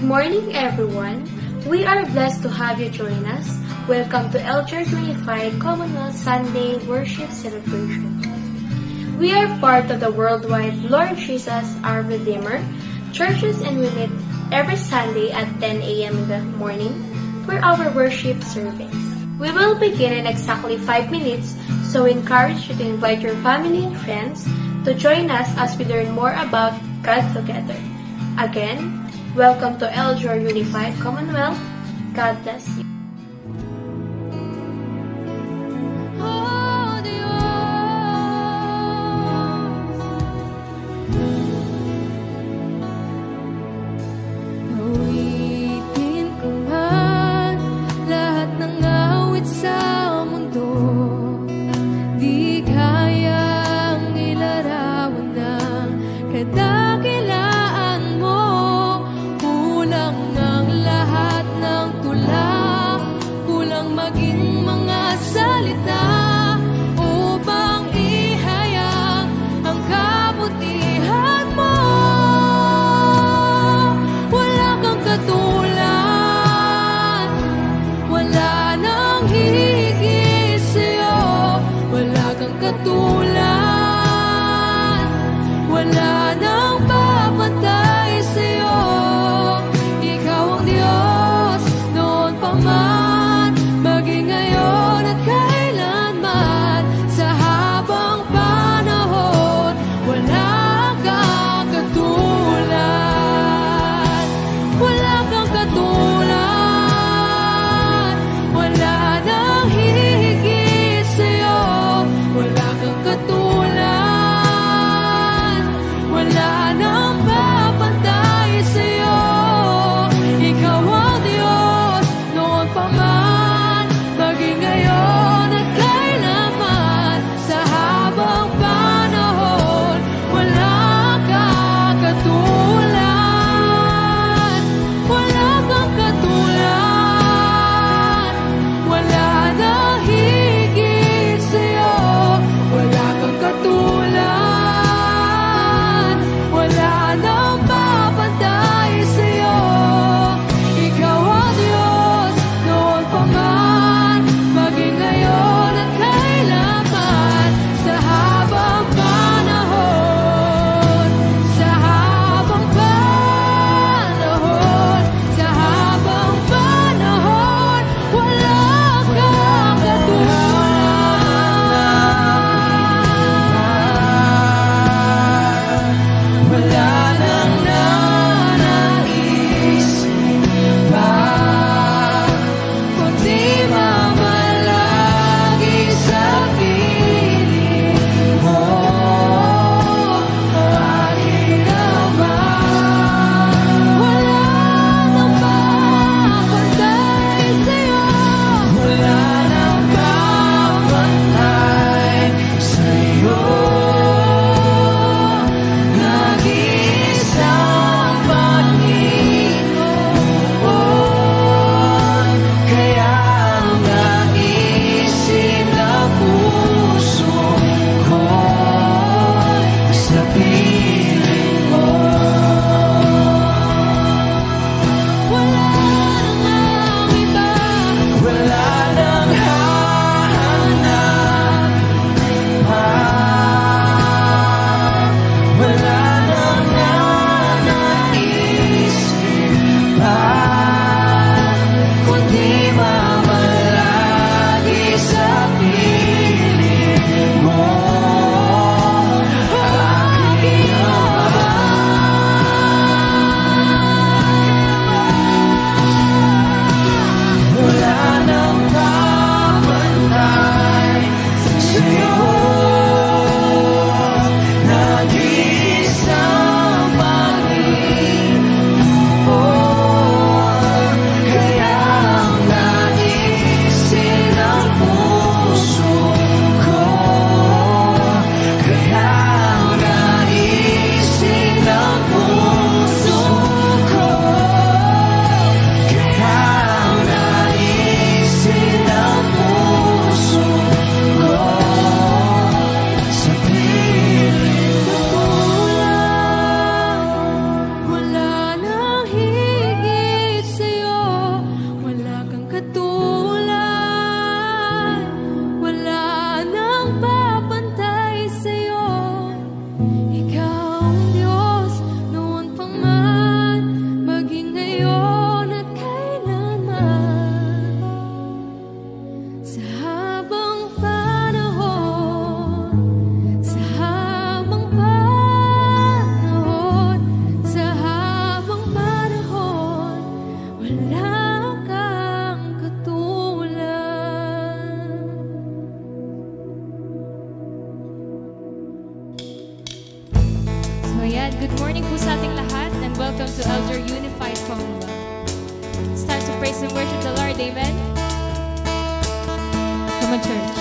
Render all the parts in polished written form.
Good morning, everyone. We are blessed to have you join us. Welcome to Elchurch Unified Commonwealth Sunday Worship Celebration. We are part of the worldwide Lord Jesus, our Redeemer, churches, and we meet every Sunday at 10 a.m. in the morning for our worship service. We will begin in exactly 5 minutes, so we encourage you to invite your family and friends to join us as we learn more about God together. Again, welcome to Elchurch Unified Commonwealth. God bless you. Wala So yan, good morning po sa ating lahat and welcome to Elder Unified Commonwealth. It's time to praise and worship the Lord, amen? Come on, church.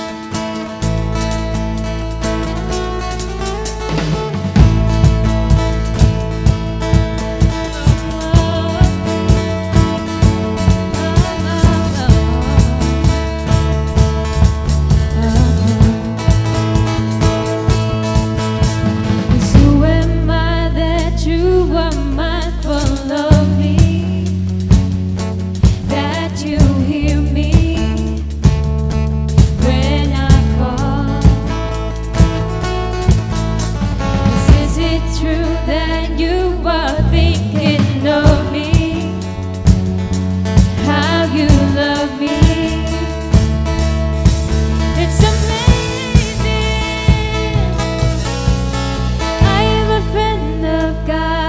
I am a friend of God.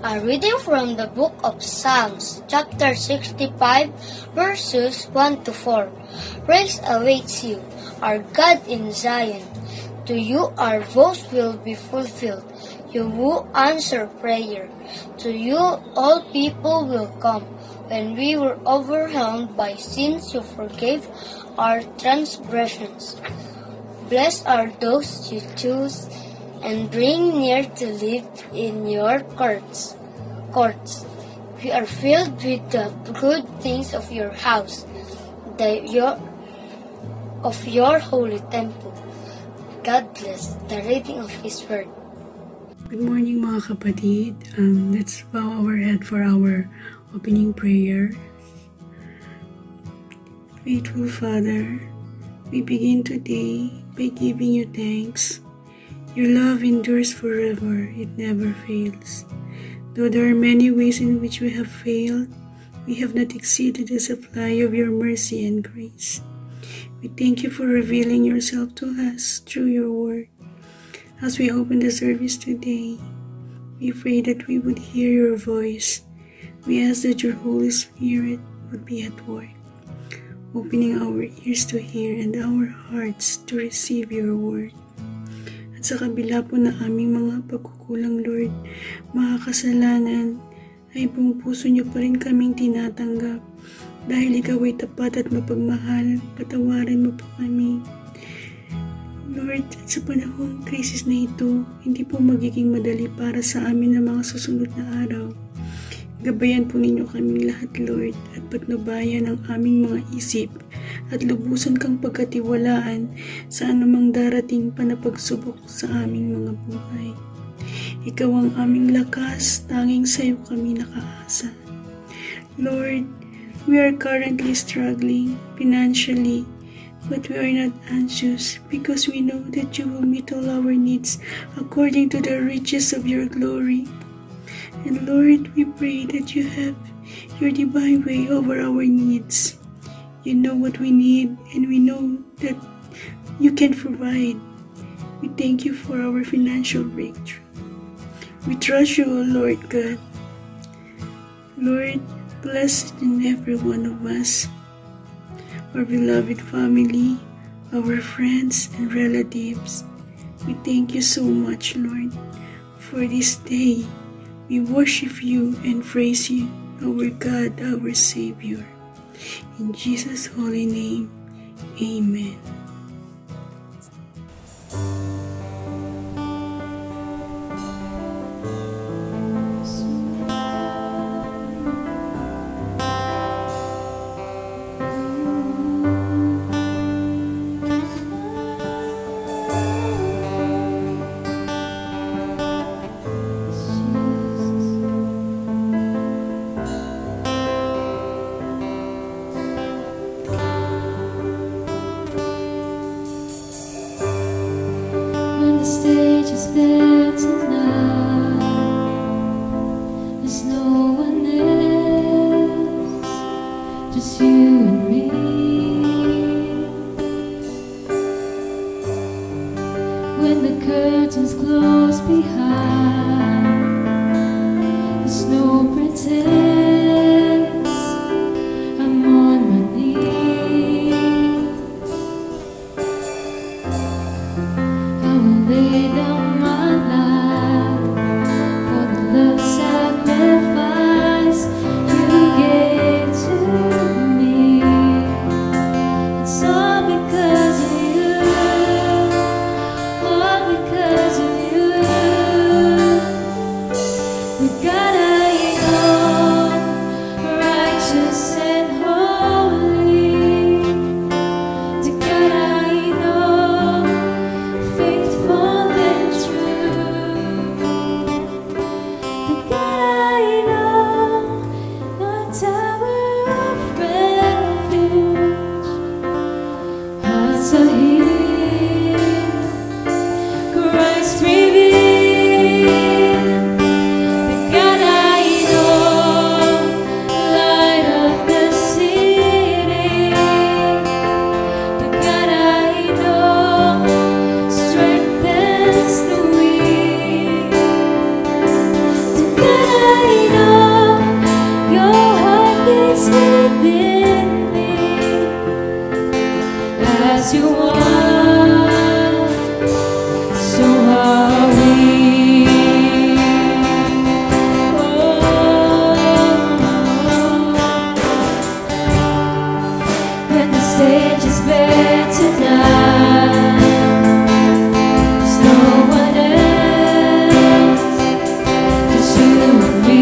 A reading from the book of Psalms, chapter 65, verses 1 to 4. Praise awaits you, our God in Zion. To you our vows will be fulfilled. You who answer prayer. To you all people will come. When we were overwhelmed by sins, you forgave our transgressions. Blessed are those you choose and bring near to live in your courts. We are filled with the good things of your house, of your holy temple. God bless the reading of His word. Good morning mga kapatid. Let's bow our head for our opening prayer. Faithful Father, we begin today by giving you thanks. Your love endures forever, it never fails. Though there are many ways in which we have failed, we have not exceeded the supply of your mercy and grace. We thank you for revealing yourself to us through your word. As we open the service today, we pray that we would hear your voice. We ask that your Holy Spirit would be at work, opening our ears to hear and our hearts to receive your word. At sa kabila po na aming mga pagkukulang, Lord, mga kasalanan, ay pumupuso niyo pa rin kaming tinatanggap. Dahil ikaw ay tapat at mapagmahal, patawarin mo po kami. Lord, sa panahong krisis na ito, hindi po magiging madali para sa amin ang mga susunod na araw. Gabayan po ninyo kaming lahat, Lord, at patnubayan ang aming mga isip at lubusan kang pagkatiwalaan sa anumang darating pa na pagsubok sa aming mga buhay. Ikaw ang aming lakas, tanging sa iyo kami nakaasa. Lord, we are currently struggling financially, but we are not anxious because we know that you will meet all our needs according to the riches of your glory. And Lord, we pray that you have your divine way over our needs. You know what we need, and we know that you can provide. We thank you for our financial breakthrough. We trust you, O Lord God. Lord, bless each and every one of us, our beloved family, our friends and relatives. We thank you so much, Lord, for this day. We worship you and praise you, our God, our Savior. In Jesus' holy name, amen. within me as you are, so are we. When the stage is bare tonight, there's no one else, just you and me.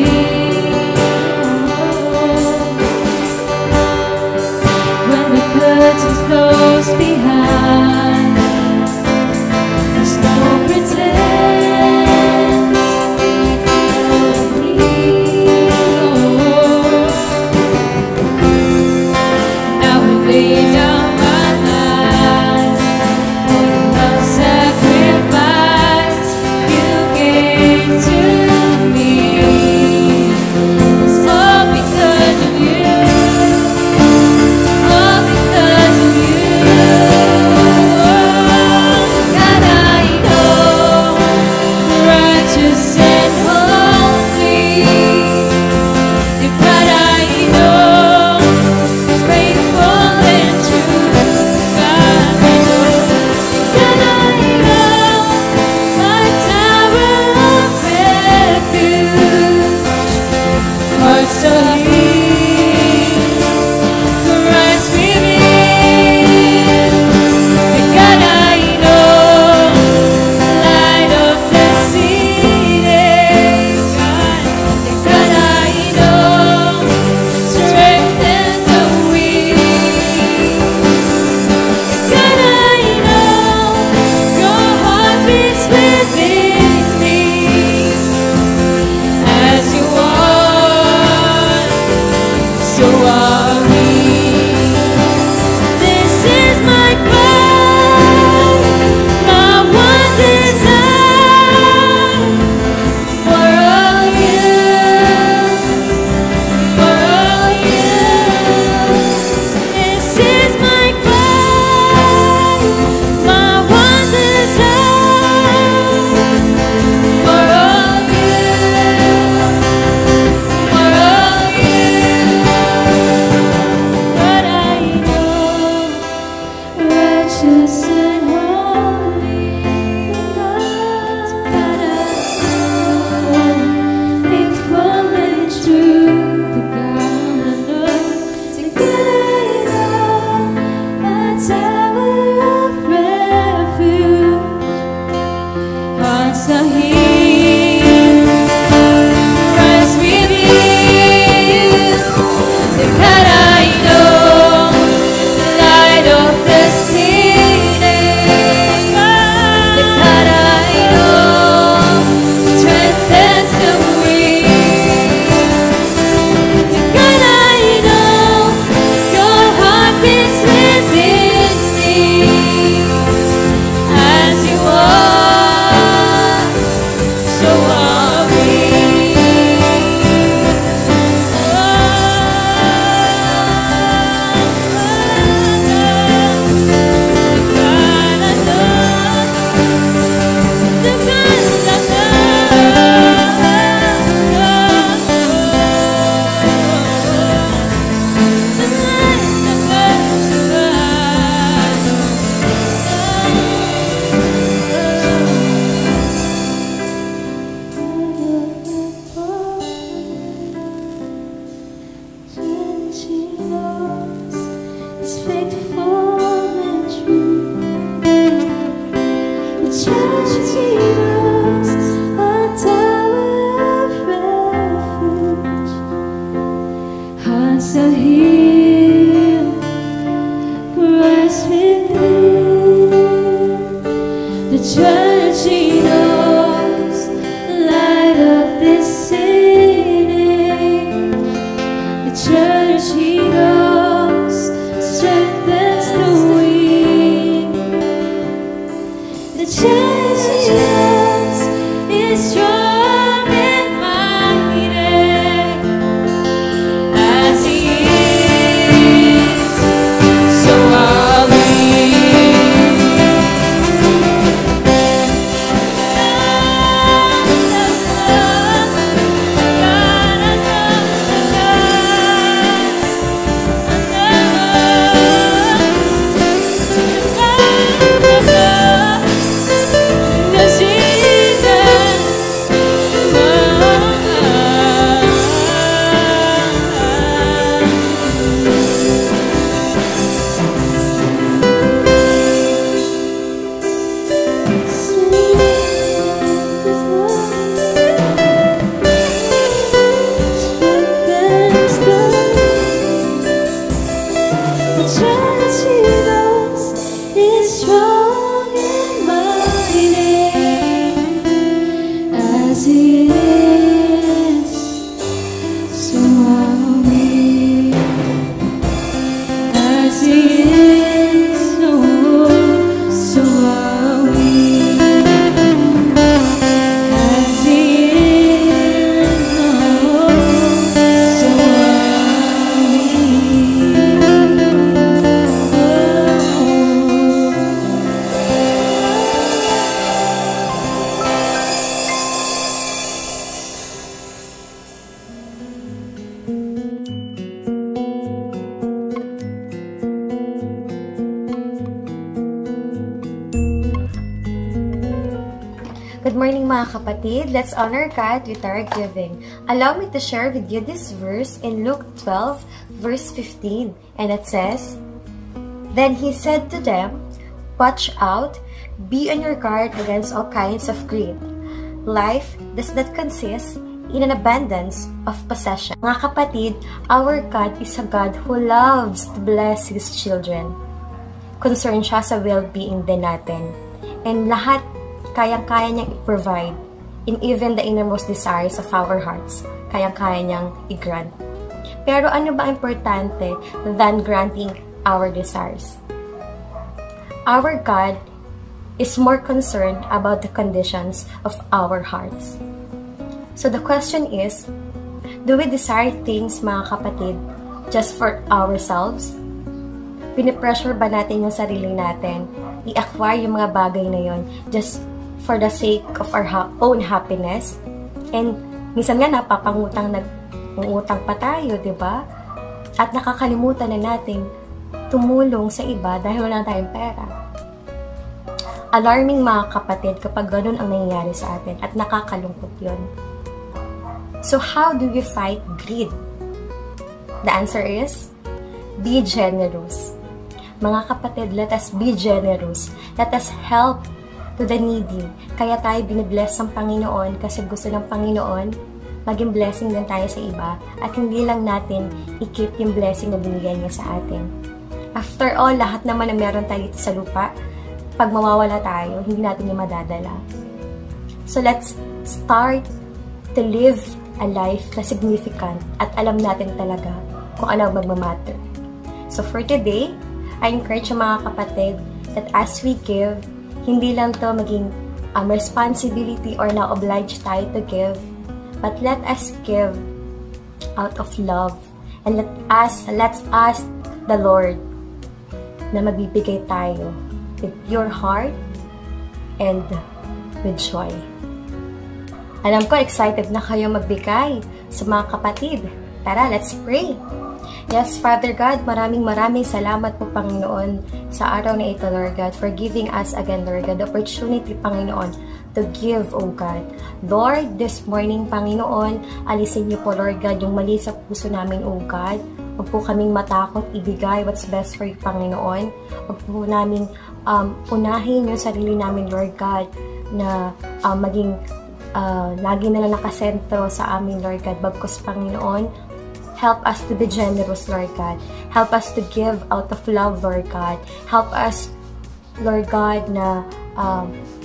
mga kapatid, let's honor God with our giving. Allow me to share with you this verse in Luke 12, verse 15. And it says, "Then he said to them, 'Watch out, be on your guard against all kinds of greed. Life does not consist in an abundance of possession.'" Mga kapatid, our God is a God who loves to bless His children. Concerned siya sa well-being din natin. And lahat kayang-kaya niyang i-provide in even the innermost desires of our hearts. Kayang-kaya niyang i-grant. Pero ano ba importante than granting our desires? Our God is more concerned about the conditions of our hearts. So the question is, do we desire things, mga kapatid, just for ourselves? Pinipressure ba natin yung sarili natin i-acquire yung mga bagay na yon just for the sake of our own happiness? And minsan nga napapangutang nag-uutang pa tayo, di ba? At nakakalimutan na natin tumulong sa iba dahil wala tayong pera. Alarming, mga kapatid, kapag ganun ang nangyayari sa atin at nakakalungkot yon. So how do we fight greed? The answer is, be generous. Mga kapatid, let us be generous. Let us help to the needy. Kaya tayo binibless ng Panginoon kasi gusto ng Panginoon maging blessing din tayo sa iba at hindi lang natin i-keep yung blessing na binigyan niya sa atin. After all, lahat naman na meron tayo dito sa lupa, pag mawawala tayo, hindi natin yung madadala. So let's start to live a life na significant at alam natin talaga kung ano ang magmamatter. So for today, I encourage yung mga kapatid that as we give, hindi lang to maging responsibility or na-oblige tayo to give, but let us give out of love. And let's ask the Lord na magbibigay tayo with pure heart and with joy. Alam ko, excited na kayo magbigay sa mga kapatid. Tara, let's pray. Yes, Father God, maraming salamat po, Panginoon, sa araw na ito, Lord God, for giving us again, Lord God, the opportunity, Panginoon, to give, O God. Lord, this morning, Panginoon, alisin niyo po, Lord God, yung mali sa puso namin, O God. Huwag po kaming matakot ibigay what's best for you, Panginoon. Huwag po namin unahin yung sarili namin, Lord God, na maging lagi na lang nakasentro sa amin, Lord God. Bagkus, Panginoon, help us to be generous, Lord God. Help us to give out of love, Lord God. Help us, Lord God, na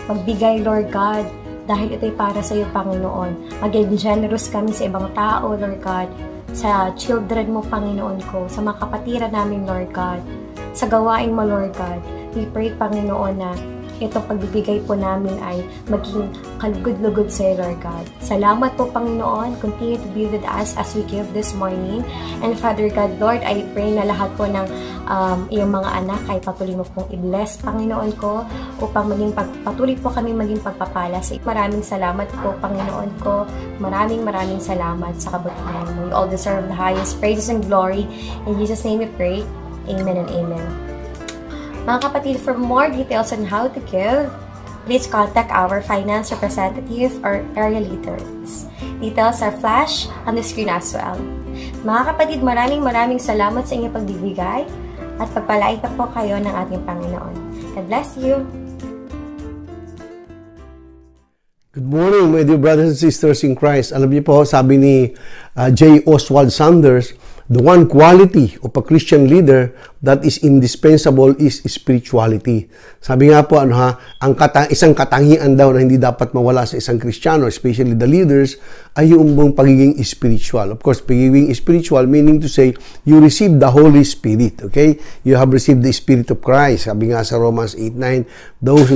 magbigay, Lord God, dahil ito'y para sa iyo, Panginoon. Maging generous kami sa ibang tao, Lord God, sa children mo, Panginoon ko, sa mga kapatiran namin, Lord God, sa gawain mo, Lord God. We pray, Panginoon, na itong pagbibigay po namin ay maging kalugod-lugod sa iyo, Lord God. Salamat po, Panginoon. Continue to be with us as we give this morning. And Father God, Lord, I pray na lahat po ng iyong mga anak ay patuloy mo pong i-bless, Panginoon ko, upang patuloy po kami maging pagpapala sa iyo. Maraming salamat po, Panginoon ko. Maraming salamat sa kabutihan mo. You all deserve the highest praises and glory. In Jesus' name we pray. Amen and amen. Mga kapatid, for more details on how to give, please contact our finance representative or area leaders. Details are flashed on the screen as well. Mga kapatid, maraming salamat sa inyong pagbibigay at pagpalain pa po kayo ng ating Panginoon. God bless you! Good morning, my dear brothers and sisters in Christ. Alam niyo po, sabi ni J. Oswald Sanders, the one quality of a Christian leader that is indispensable is spirituality. Sabi nga po, isang katangian daw na hindi dapat mawala sa isang Kristiyano, especially the leaders, ay yung pagiging spiritual. Of course, pagiging spiritual meaning to say, you receive the Holy Spirit, okay? You have received the Spirit of Christ. Sabi nga sa Romans 8:9, those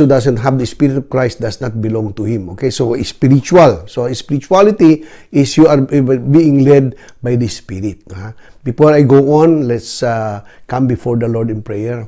who doesn't have the Spirit of Christ does not belong to Him. Okay, so spiritual. So spirituality is you are being led by the Spirit. Before I go on, let's come before the Lord in prayer.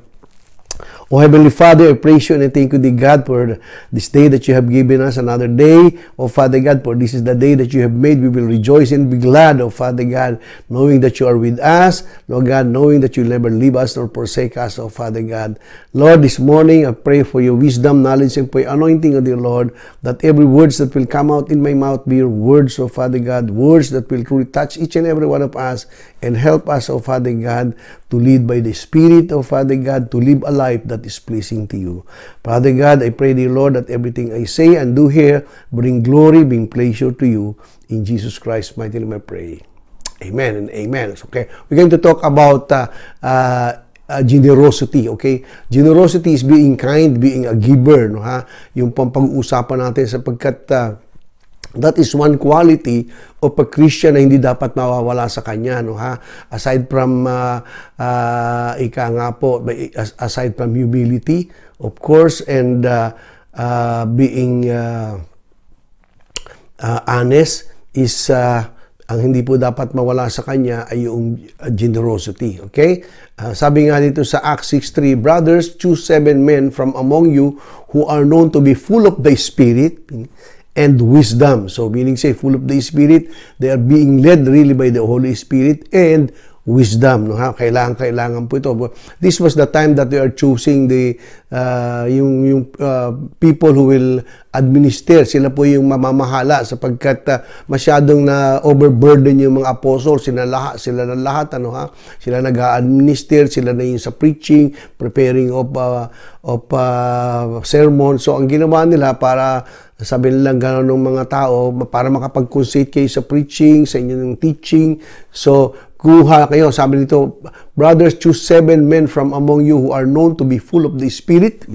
Oh Heavenly Father, I praise you and I thank you, dear God, for this day that you have given us, another day. Oh Father God, for this is the day that you have made. We will rejoice and be glad, oh Father God, knowing that you are with us, Lord God, knowing that you will never leave us nor forsake us, oh Father God. Lord, this morning I pray for your wisdom, knowledge, and for your anointing, oh dear Lord, that every words that will come out in my mouth be your words, oh Father God, words that will truly touch each and every one of us and help us, oh Father God, to lead by the Spirit, oh Father God, to live a life that is pleasing to you. Father God, I pray, dear Lord, that everything I say and do here bring glory, bring pleasure to you. In Jesus Christ's mighty name I pray. Amen and amen. Okay, we're going to talk about generosity, okay? Generosity is being kind, being a giver, no, ha? Yung pag-uusapan natin sapagkat that is one quality of a Christian na hindi dapat mawawala sa kanya, no, ha? Aside from aside from humility, of course, and being honest is ang hindi po dapat mawala sa kanya ay yung generosity. Okay? Sabi nga dito sa Acts 6:3, brothers, choose 7 men from among you who are known to be full of the Spirit and wisdom. So, meaning say, full of the Spirit, they are being led really by the Holy Spirit and wisdom, no, ha? Kailangan po ito. This was the time that they are choosing the people who will administer. Sila po yung mamamahala sapagkat masyadong na overburden yung mga apostles. Sila na lahat, ano, ha? Sila nag-administer, sila na yung sa preaching, preparing of sermon. So ang ginawa nila para sabi nilang gano'n ng mga tao para makapag-concentrate kayo sa preaching, sa inyong teaching. So kuha kayo, sabi nito, brothers, choose 7 men from among you who are known to be full of the Spirit,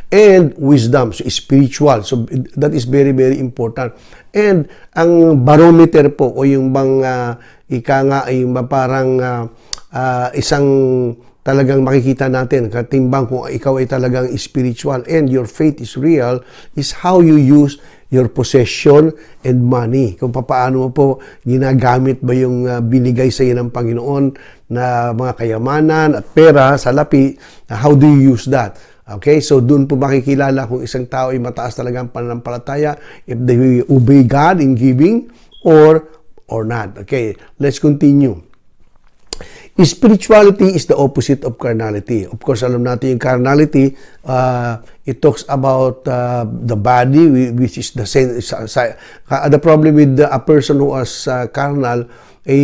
and wisdom, so spiritual. So that is very, very important. And ang barometer po, o yung bang yung parang isang talagang makikita natin, katimbang kung ikaw ay talagang spiritual and your faith is real, is how you use your possession and money. Kung paano mo po ginagamit ba yung binigay sa iyo ng Panginoon na mga kayamanan at pera, salapi, how do you use that? Okay, so doon po makikilala kung isang tao ay mataas talagang pananampalataya, if they obey God in giving or not. Okay, let's continue. Spirituality is the opposite of carnality. Of course, alam natin yung carnality, it talks about the body, which is the sense. The problem with a person who is carnal, a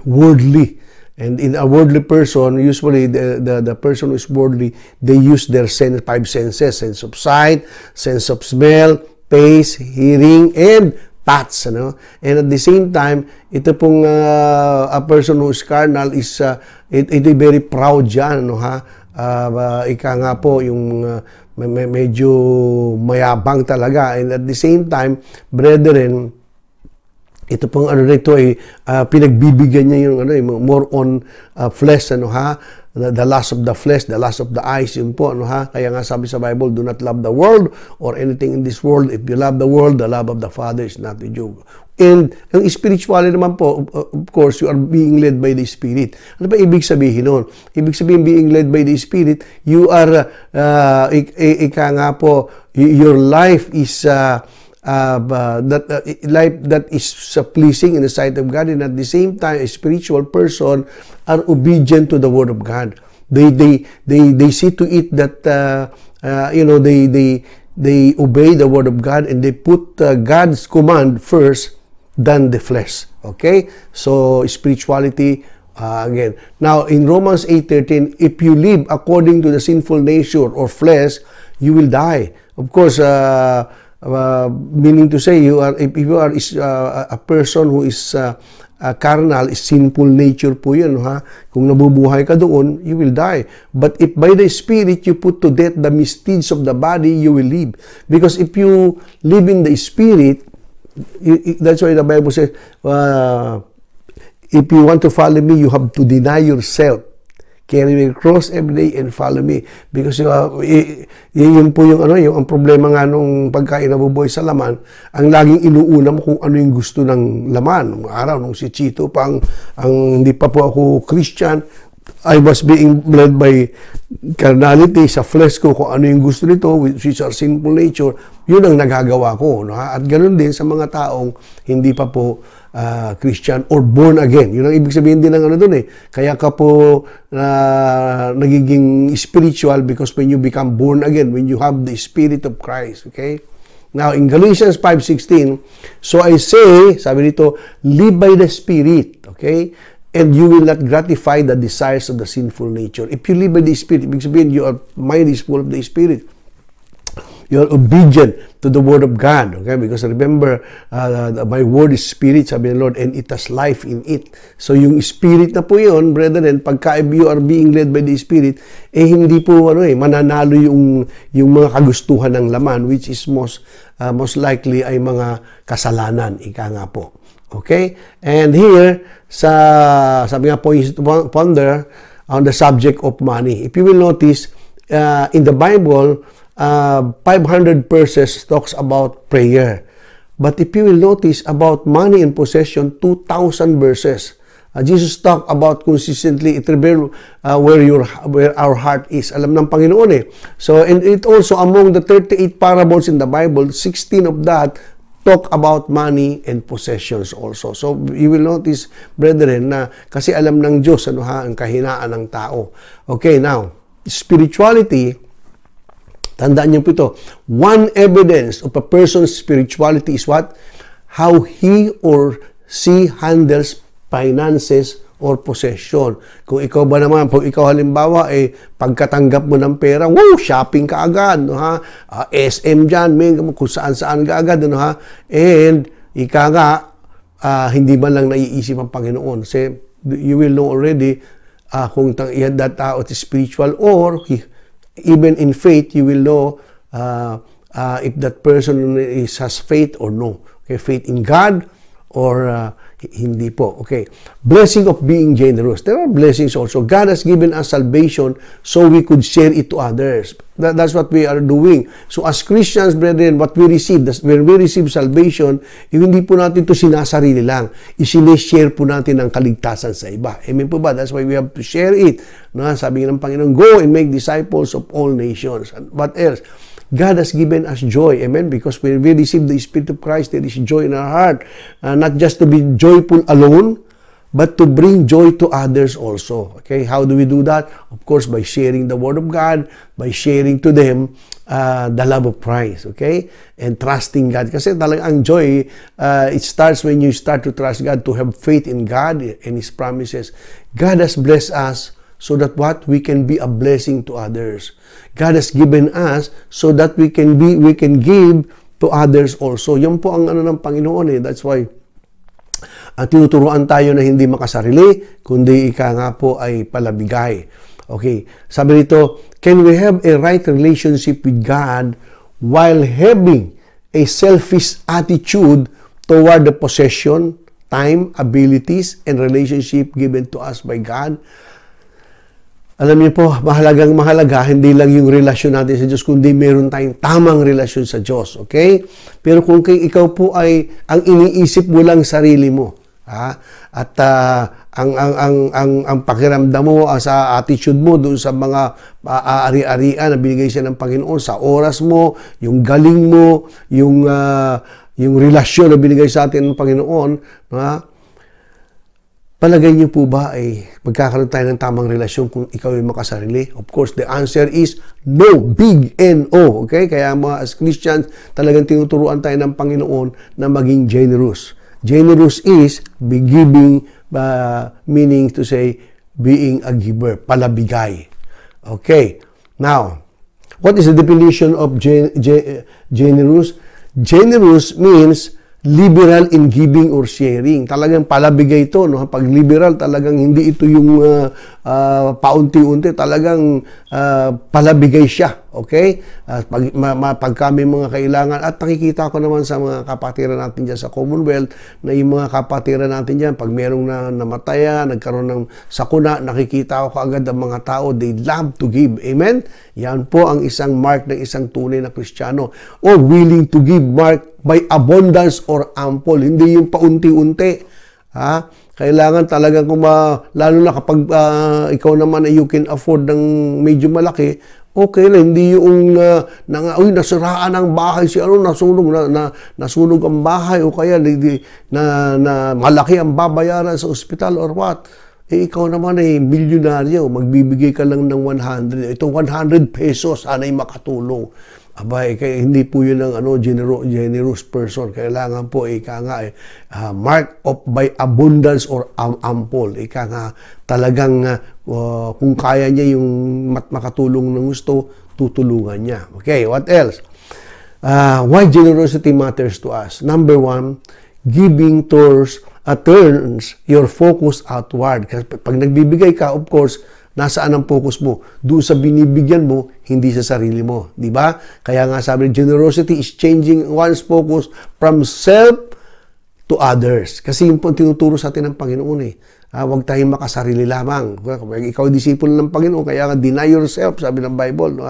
worldly. And in a worldly person, usually the person who is worldly, they use their 5 senses, sense of sight, sense of smell, taste, hearing, and touch, ano? And at the same time, ito pong a person who is carnal is ito very proud dyan, ano, ha? Ika nga po yung medyo mayabang talaga, and at the same time, brethren, ito pong ano nito ay pinagbibigyan niya yung more on flesh, ano, ha? The lust of the flesh, the lust of the eyes, yun po, ano, ha? Kaya nga sabi sa Bible, do not love the world or anything in this world. If you love the world, the love of the Father is not with you. And ang spirituality naman po, of course, you are being led by the Spirit. Ano ba ibig sabihin nun? Ibig sabihin, being led by the Spirit, you are, ika nga po, your life is life that is pleasing in the sight of God, and at the same time, a spiritual person are obedient to the Word of God. They see to it that they obey the Word of God, and they put God's command first than the flesh. Okay, so spirituality. Again, now in Romans 8:13, if you live according to the sinful nature or flesh, you will die. Of course, meaning to say, if you are a person who is carnal, is sinful nature po yun, ha? Kung nabubuhay ka doon, you will die. But if by the Spirit you put to death the misdeeds of the body, you will live. Because if you live in the Spirit, that's why the Bible says, if you want to follow me, you have to deny yourself. Carry your cross every day and follow me. Because yun po yung ang problema nga nung pagkain nabubuhay sa laman, ang laging inuuna mo kung ano yung gusto ng laman. Nung araw, nung si Chito pa, ang hindi pa po ako Christian, I was being led by carnality, sa flesh ko, kung ano yung gusto nito, which is our sinful nature, yun ang nagagawa ko. No? At ganoon din sa mga taong hindi pa po Christian or born again. Yun ang ibig sabihin din ng ano dun eh. Kaya ka po nagiging spiritual because when you become born again, when you have the Spirit of Christ. Okay? Now, in Galatians 5:16, so I say, sabi dito, live by the Spirit. Okay? And you will not gratify the desires of the sinful nature. If you live by the Spirit, ibig sabihin, your mind is full of the Spirit. You are obedient to the Word of God. Okay? Because remember, my Word is Spirit, sabi ng Lord, and it has life in it. So yung Spirit na po yun, brethren, pagka you are being led by the Spirit, hindi po mananalo yung mga kagustuhan ng laman, which is most likely ay mga kasalanan. Ika nga po. Okay? And here, sabi nga po, ponder on the subject of money. If you will notice, in the Bible, 500 verses talks about prayer. But if you will notice about money and possession, 2,000 verses. Jesus talked about consistently, it reveals where our heart is. Alam ng Panginoon eh. So, and it also among the 38 parables in the Bible, 16 of that talk about money and possessions also. So, you will notice, brethren, na kasi alam ng Diyos ang kahinaan ng tao. Okay, now, spirituality, tandaan niyo po ito, one evidence of a person's spirituality is what? How he or she handles finances or possession. Kung ikaw ba naman, kung ikaw halimbawa, pagkatanggap mo ng pera, shopping ka agad, no, ha? SM dyan, kung saan-saan ka agad, no, ha? And, ika nga, hindi man lang naiisip ang Panginoon. Say, you will know already kung that tao is spiritual or even in faith, you will know if that person has faith or no. Okay, faith in God or hindi po. Okay. Blessing of being generous. There are blessings also. God has given us salvation so we could share it to others. That's what we are doing. So as Christians, brethren, what we receive, when we receive salvation, hindi po natin ito sinasarili lang. Isineshare po natin ang kaligtasan sa iba. Amen po ba? That's why we have to share it. No? Sabi ng Panginoon, go and make disciples of all nations. And what else? God has given us joy. Amen? Because when we receive the Spirit of Christ, there is joy in our heart. Not just to be joyful alone, but to bring joy to others also. Okay? How do we do that? Of course, by sharing the Word of God, by sharing to them the love of Christ. Okay? And trusting God. Kasi talagang ang joy, it starts when you start to trust God, to have faith in God and His promises. God has blessed us so that what? We can be a blessing to others. God has given us so that we can give to others also. Yan po ang ng Panginoon eh. That's why tinuturuan tayo na hindi makasarili, kundi ika nga po ay palabigay. Okay. Sabi nito, can we have a right relationship with God while having a selfish attitude toward the possession, time, abilities, and relationship given to us by God? Alam niyo po, mahalaga, hindi lang yung relasyon natin sa Diyos, kundi meron tayong tamang relasyon sa Diyos. Okay? Pero kung ikaw po ay, ang iniisip mo lang sarili mo, ha? At ang pakiramdam mo sa attitude mo doon sa mga ari-arian na binigay siya ng Panginoon, sa oras mo, yung galing mo, yung relasyon na binigay sa atin ng Panginoon, ha? Palagay niyo po ba ay magkakaroon tayo ng tamang relasyon kung ikaw ay makasarili? Of course, the answer is no. Big N-O. Okay? Kaya mga as Christians, talagang tinuturuan tayo ng Panginoon na maging generous. Generous is be giving, meaning to say, being a giver. Palabigay. Okay. Now, what is the definition of generous? Generous means liberal in giving or sharing. Talagang palabigay ito, no? Pag liberal, talagang hindi ito yung paunti-unti, talagang palabigay siya. Okay? Pag kami mga kailangan, at nakikita ko naman sa mga kapatiran natin dyan sa Commonwealth, na yung mga kapatiran natin dyan, pag merong namataya, nagkaroon ng sakuna, nakikita ko kaagad ang mga tao, they love to give. Amen? Yan po ang isang mark ng isang tunay na Kristiyano. Or willing to give, mark by abundance or ample. Hindi yung paunti-unti. Ha? Kailangan talagang lalo na kapag ikaw naman ay you can afford ng medyo malaki, okay lang, hindi yung nasiraan ang bahay si nasunog nasunog ang bahay o kaya na malaki ang babayaran sa ospital or what. Ikaw naman ay milyonaryo, magbibigay ka lang ng 100. Ito 100 pesos, sana'y makatulong. Abay, hindi po yun ang generous person. Kailangan po, mark up by abundance or ample. Talagang kung kaya niya yung makatulong ng gusto, tutulungan niya. Okay, what else? Why generosity matters to us? Number 1, giving turns your focus outward. Kasi pag nagbibigay ka, of course, nasaan ang focus mo? Doon sa binibigyan mo, hindi sa sarili mo. Di ba? Kaya nga sabi, generosity is changing one's focus from self to others. Kasi yung tinuturo sa atin ng Panginoon eh. Huwag tayong makasarili lamang. Ikaw ay disipulo ng Panginoon, kaya nga deny yourself, sabi ng Bible. No?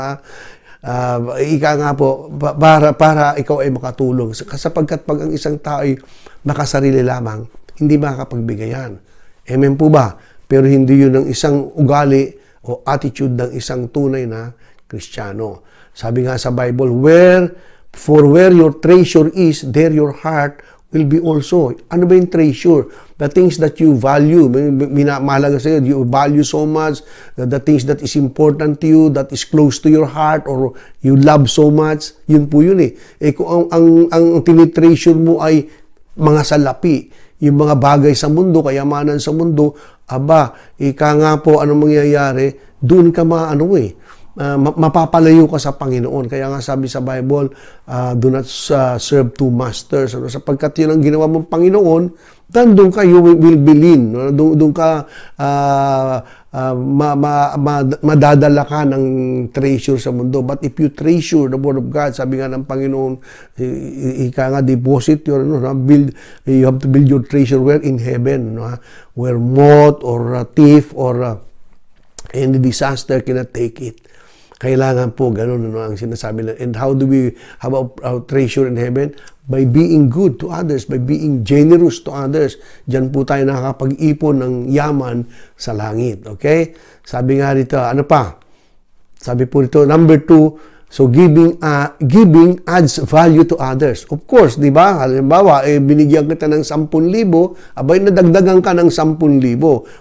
Ika nga po, para ikaw ay makatulong. Sapagkat pag ang isang tao ay makasarili lamang, hindi makakapagbigayan. Amen po ba? Pero hindi yun ang isang ugali o attitude ng isang tunay na Kristiyano. Sabi nga sa Bible, where your treasure is, there your heart will be also. Ano ba yung treasure? The things that you value. Mahalaga sa'yo, you value so much, the things that is important to you, that is close to your heart, or you love so much, yun po yun eh. Kung ang tinitreasure mo ay mga salapi, yung mga bagay sa mundo, kayamanan sa mundo, ika nga po, anong mangyayari, doon ka mapapalayo ka sa Panginoon. Kaya nga sabi sa Bible, do not serve two masters. Sapagkat yun ang ginawa mong Panginoon, then doon ka, you will be lean. Doon ka, madadala ka ng treasure sa mundo. But if you treasure the Word of God, sabi nga ng Panginoon, ika nga, deposit your, you have to build your treasure where? In heaven. Where moth or thief or any disaster cannot take it. Kailangan po ganun ang sinasabi na. And how do we have our treasure in heaven? By being good to others, by being generous to others. Diyan po tayo nakakapag-ipon ng yaman sa langit. Okay? Sabi nga dito, ano pa? Sabi po dito, number 2, so giving adds value to others. Of course, di ba? Halimbawa, binigyan kita ng 10,000, abay nadagdagan ka ng 10,000.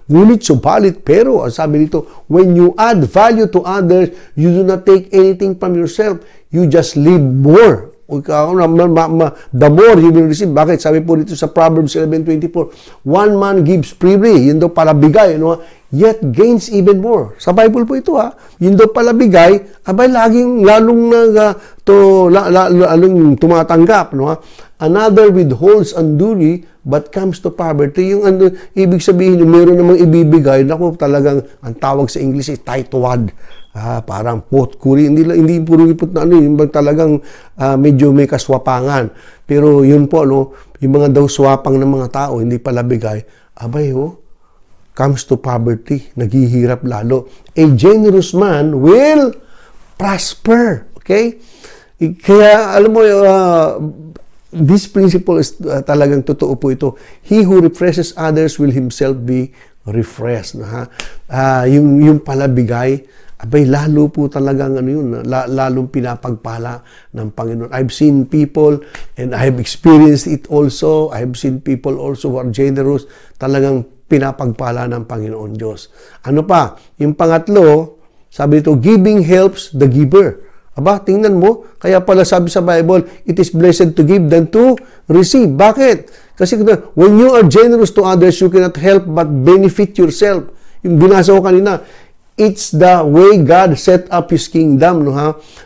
Ngunit subalit, pero sabi dito, when you add value to others, you do not take anything from yourself. You just live more. The more you will receive. Bakit? Sabi po dito sa Proverbs 11:24, one man gives freely, yun daw pala bigay, yet gains even more. Sa Bible po ito yun daw pala bigay, lalong tumatanggap. Another withholds unduly, but comes to poverty. Yung ibig sabihin, meron namang ibibigay, talagang, ang tawag sa English ay tightwad. Parang potkuri, hindi puro ipot na yung talagang medyo may kaswapangan. Pero yun po, yung mga daw swapang ng mga tao, hindi pala bigay, comes to poverty, naghihirap lalo. A generous man will prosper. Okay? Kaya, alam mo, this principle is talagang totoo po ito. He who refreshes others will himself be refreshed. Yung pala bigay, lalo po talagang lalong pinapagpala ng Panginoon. I've seen people, and I have experienced it also, I have seen people also who are generous, talagang pinapagpala ng Panginoon Diyos. Ano pa? Yung pangatlo, sabi ito, giving helps the giver. Tingnan mo, kaya pala sabi sa Bible, it is blessed to give than to receive. Bakit? Kasi when you are generous to others, you cannot help but benefit yourself. Yung binasa ko kanina, it's the way God set up His kingdom,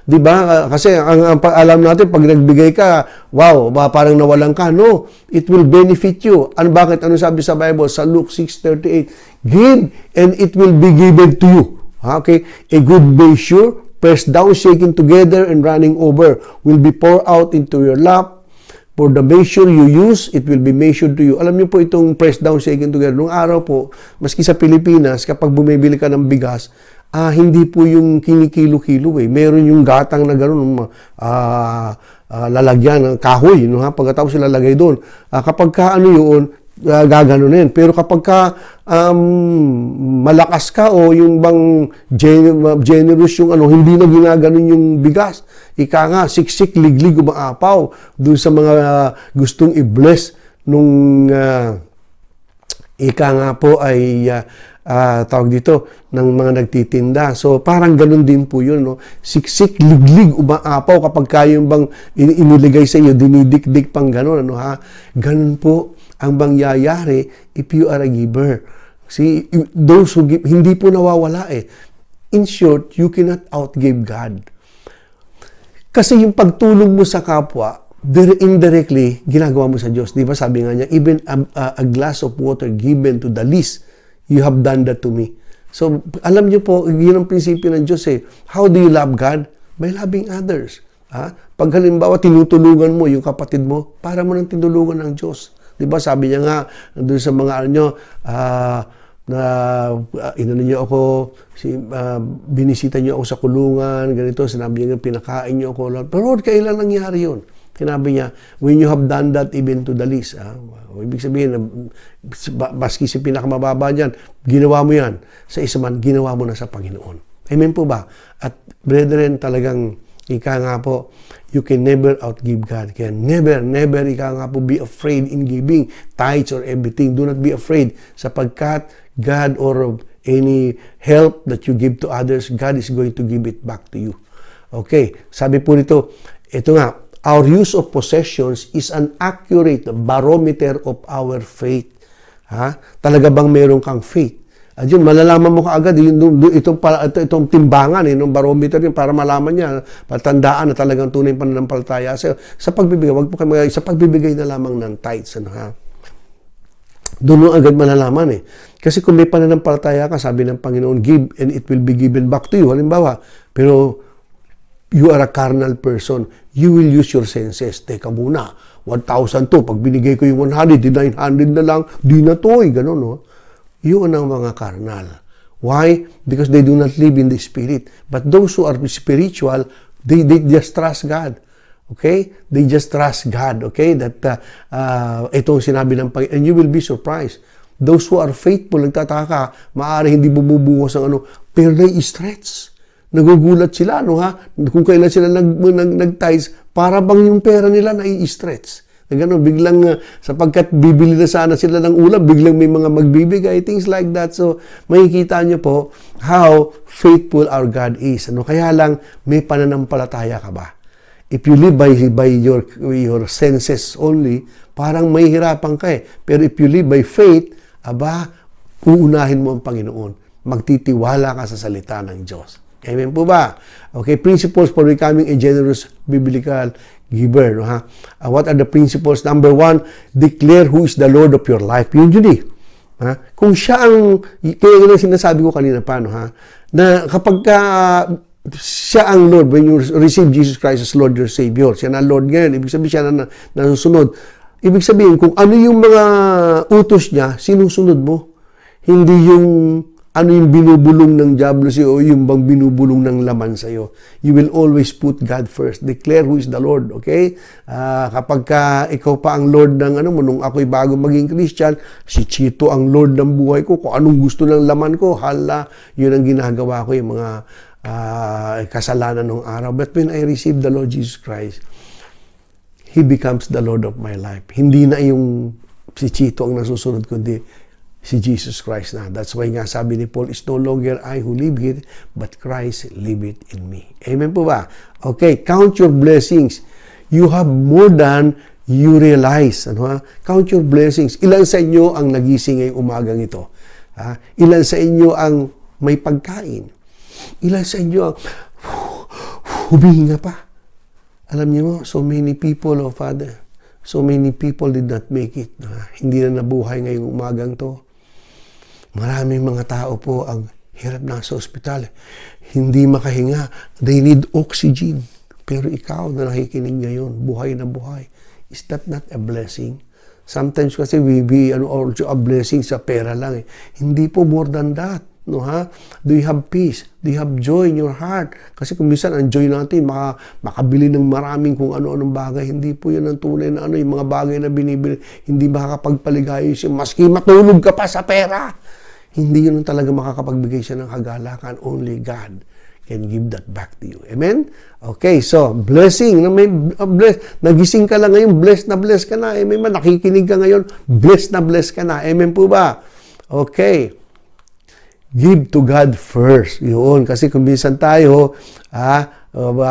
di ba? Kasi ang alam natin, pag nagbigay ka, wow, parang nawalan ka. No, it will benefit you. Bakit? Ano sabi sa Bible? Sa Luke 6:38, give and it will be given to you. Okay? A good measure, pressed down, shaken together, and running over, will be poured out into your lap. For the measure you use, it will be measured to you. Alam niyo po itong pressed down, shaken together. Nung araw po, maski sa Pilipinas, kapag bumibili ka ng bigas, hindi po yung kinikilo-kilo eh. Meron yung gatang na gano'n, lalagyan ng kahoy. Pagkatapos lalagay doon. Kapag yun, gaganunin. Pero kapag ka malakas ka o yung bang generous yung hindi na ginaganon yung bigas, ika nga, siksik, liglig, umaapaw doon sa mga gustong i-bless nung ika nga po ay tawag dito ng mga nagtitinda. So parang ganun din po yun, no? Siksik, liglig, umaapaw kapag kayong bang iniligay sa iyo, dinidikdik pang ganun, ganun po ang mangyayari if you are a giver. See, those who give, hindi po nawawala eh. In short, you cannot outgive God. Kasi yung pagtulong mo sa kapwa, indirectly, ginagawa mo sa Diyos. Di ba sabi nga niya, even a glass of water given to the least, you have done that to me. So, alam niyo po, yun ang prinsipyo ng Diyos eh. How do you love God? By loving others. Pag halimbawa, tinutulungan mo yung kapatid mo, para mo nang tinulungan ng Diyos. Di ba sabi niya nga, doon sa mga inano niyo ako, binisita niyo ako sa kulungan, ganito, sinabi niya, pinakain niyo ako. Pero Lord, kailan nangyari yun? Sinabi niya, when you have done that even to the least. Ibig sabihin, baski si pinakamababa dyan, ginawa mo yan. Sa isa man, ginawa mo na sa Panginoon. Amen po ba? At brethren, talagang, ika nga po, you can never outgive God. Kaya never, ika nga po, be afraid in giving tithes or everything. Do not be afraid sapagkat God or any help that you give to others, God is going to give it back to you. Okay, sabi po nito, ito nga, our use of possessions is an accurate barometer of our faith. Talaga bang meron kang faith? At yun, malalaman mo kaagad, itong timbangan, ng barometer yun, para malaman niya, patandaan na talagang tunay pananampalataya. Sa pagbibigay, wag po kayo sa pagbibigay na lamang ng tithes. Doon mo agad malalaman eh. Kasi kung may pananampalataya ka, sabi ng Panginoon, give and it will be given back to you. Halimbawa, pero you are a carnal person, you will use your senses. Teka muna, 1,000 to, pag binigay ko yung 100, 900 na lang, di na to, ganun, no? Yun ang mga carnal. Why? Because they do not live in the Spirit. But those who are spiritual, they just trust God. Okay? They just trust God. Okay? That itong sinabi ng Panginoon, and you will be surprised. Those who are faithful, nagtataka ka, maaari hindi bumubuhos ang pero nai-stretch. Nagugulat sila, kung kailan sila nag-tithes, para bang yung pera nila nai-stretch. Ganun, biglang, sapagkat bibili na sana sila ng ulam, biglang may mga magbibigay, things like that. So, makikita nyo po how faithful our God is. Kaya lang, may pananampalataya ka ba? If you live by your senses only, parang may hirapan ka eh. Pero if you live by faith, uunahin mo ang Panginoon. Magtitiwala ka sa salita ng Diyos. Amen po ba? Okay, principles for becoming a generous biblical giver. What are the principles? Number 1, declare who is the Lord of your life. Yun eh. Kung siya ang, kaya yun ang sinasabi ko kanina na kapag siya ang Lord, when you receive Jesus Christ as Lord your Savior, siya na Lord ngayon, ibig sabihin siya na nasusunod. Ibig sabihin, kung ano yung mga utos niya, sinusunod mo. Hindi yung ano yung binubulong ng diablo sa'yo o yung bang binubulong ng laman sa'yo. You will always put God first. Declare who is the Lord, okay? Kapag ikaw pa ang Lord ng nung ako'y bago maging Christian, si Chito ang Lord ng buhay ko, kung anong gusto ng laman ko, hala, yun ang ginagawa ko, yung mga kasalanan ng araw. But when I receive the Lord Jesus Christ, He becomes the Lord of my life. Hindi na yung si Chito ang nasusunod, kundi si Jesus Christ na. That's why nga sabi ni Paul, it's no longer I who live here, but Christ liveth in me. Amen po ba? Okay, count your blessings. You have more than you realize. Count your blessings. Ilan sa inyo ang nagising ngayong umagang ito? Ilan sa inyo ang may pagkain? Ilan sa inyo ang humihinga pa? Alam niyo mo, so many people, Father, so many people did not make it. Hindi na nabuhay ngayong umagang to. Maraming mga tao po ang hirap na sa ospital. Hindi makahinga. They need oxygen. Pero ikaw na nakikinig ngayon, buhay na buhay. Is that not a blessing? Sometimes kasi we also a blessing sa pera lang. Hindi po more than that. No, ha? Do you have peace? Do you have joy in your heart? Kasi kung minsan ang joy natin, makabili ng maraming kung ano-anong bagay. Hindi po yan ang tunay na yung mga bagay na binibili. Hindi makakapagpaligaya siya. Maski matulog ka pa sa pera. Hindi yun talaga makakapagbigay siya ng kagalakan. Only God can give that back to you. Amen? Okay, so, blessing. Nagising ka lang ngayon, blessed ka na. Amen? Nakikinig ka ngayon, blessed ka na. Amen po ba? Okay. Give to God first. Yun. Kasi kung minsan tayo,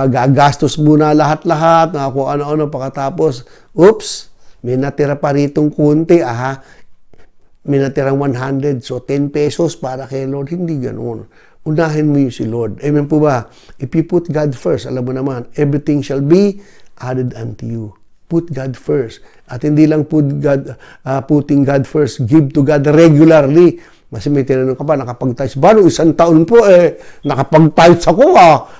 gagastos muna lahat-lahat, kung ano-ano, pagkatapos, oops, may natira pa ritong kunti, may natirang 100, so 10 pesos para kay Lord. Hindi ganoon. Unahin mo yung si Lord. Amen po ba? If you put God first, alam mo naman, everything shall be added unto you. Put God first. At hindi lang putting God first, give to God regularly. Kasi may tinanong ka pa, nakapag-tithes ba? Noong isang taon po, nakapag-tithes ako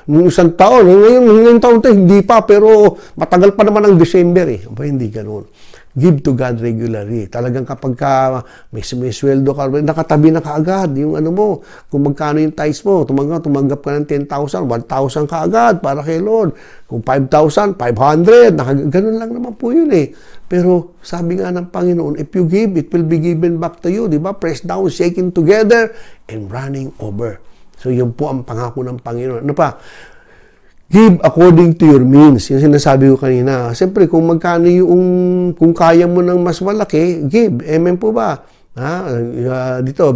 Noong isang taon. Ngayong taon to, hindi pa. Pero matagal pa naman ang December hindi ganoon. Give to God regularly. Talagang kapag may sweldo ka, nakatabi na kaagad yung ano mo. Kung magkano yung tithes mo, tumanggap ka ng 10,000, 1,000 kaagad para kay Lord. Kung 5,000, 500, ganun lang naman po yun Pero sabi nga ng Panginoon, if you give, it will be given back to you. Diba? Pressed down, shaking together, and running over. So yun po ang pangako ng Panginoon. Ano pa? Give according to your means. Yung sinasabi ko kanina. Siyempre, kung magkano kung kaya mo ng mas malaki, give. Amen po ba? Dito,